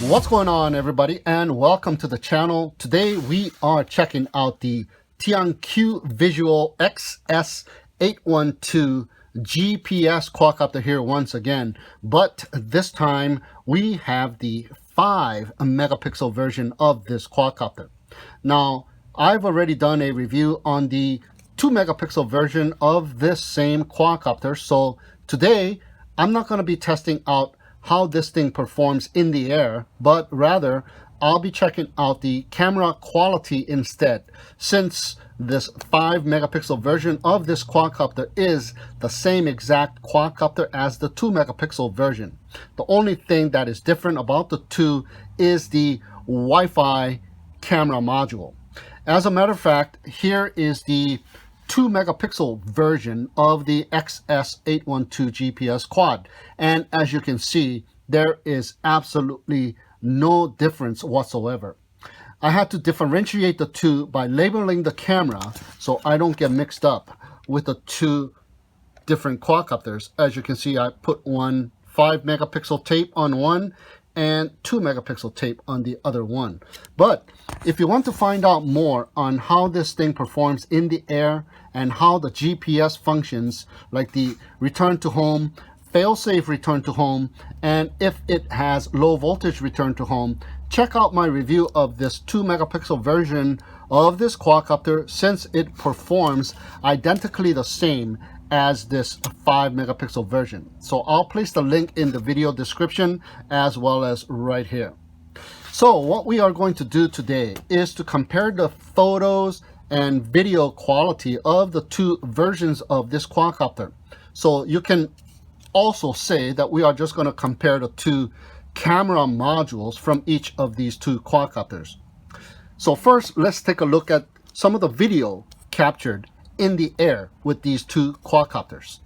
What's going on, everybody, and welcome to the channel. Today we are checking out the Tianqu Visuo XS812 GPS quadcopter here once again, but this time we have the 5 megapixel version of this quadcopter. Now, I've already done a review on the 2 megapixel version of this same quadcopter, so today I'm not going to be testing out how this thing performs in the air, but rather I'll be checking out the camera quality instead, since this 5 megapixel version of this quadcopter is the same exact quadcopter as the 2 megapixel version. The only thing that is different about the two is the Wi-Fi camera module. As a matter of fact, here is the 2 megapixel version of the XS812 GPS quad, and as you can see, there is absolutely no difference whatsoever. I had to differentiate the two by labeling the camera so I don't get mixed up with the two different quadcopters. As you can see, I put one 5 megapixel tape on one and 2 megapixel tape on the other one. But if you want to find out more on how this thing performs in the air and how the GPS functions, like the return to home, fail-safe return to home, and if it has low voltage return to home, check out my review of this 2 megapixel version of this quadcopter, since it performs identically the same as this 5 megapixel version. So I'll place the link in the video description as well as right here. So what we are going to do today is to compare the photos and video quality of the two versions of this quadcopter. So you can also say that we are just going to compare the two camera modules from each of these two quadcopters. So first, let's take a look at some of the video captured in the air with these two quadcopters.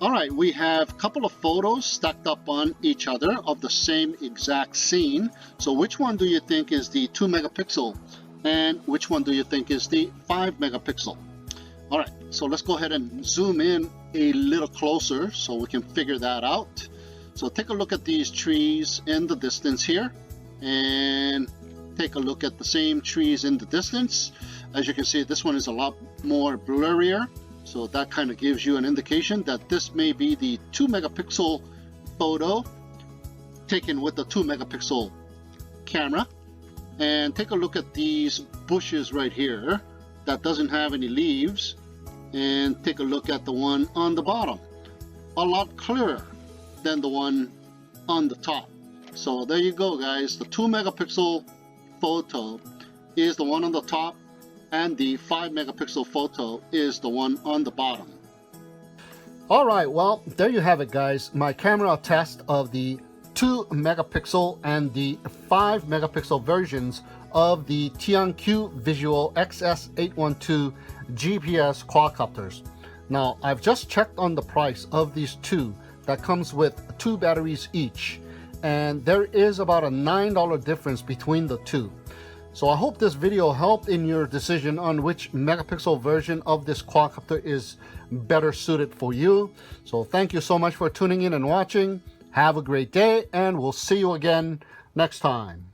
All right, we have a couple of photos stacked up on each other of the same exact scene. So which one do you think is the 2 megapixel? And which one do you think is the 5 megapixel? All right, so let's go ahead and zoom in a little closer so we can figure that out. So take a look at these trees in the distance here, and take a look at the same trees in the distance. As you can see, this one is a lot more blurrier. So that kind of gives you an indication that this may be the 2 megapixel photo taken with the 2 megapixel camera. And take a look at these bushes right here that doesn't have any leaves, and take a look at the one on the bottom. A lot clearer than the one on the top. So there you go, guys. The 2 megapixel photo is the one on the top, and the 5 megapixel photo is the one on the bottom. All right, well, there you have it, guys. My camera test of the 2 megapixel and the 5 megapixel versions of the Tianqu Visuo XS812 GPS quadcopters. Now, I've just checked on the price of these two. That comes with 2 batteries each, and there is about a $9 difference between the two. So I hope this video helped in your decision on which megapixel version of this quadcopter is better suited for you. So thank you so much for tuning in and watching. Have a great day, and we'll see you again next time.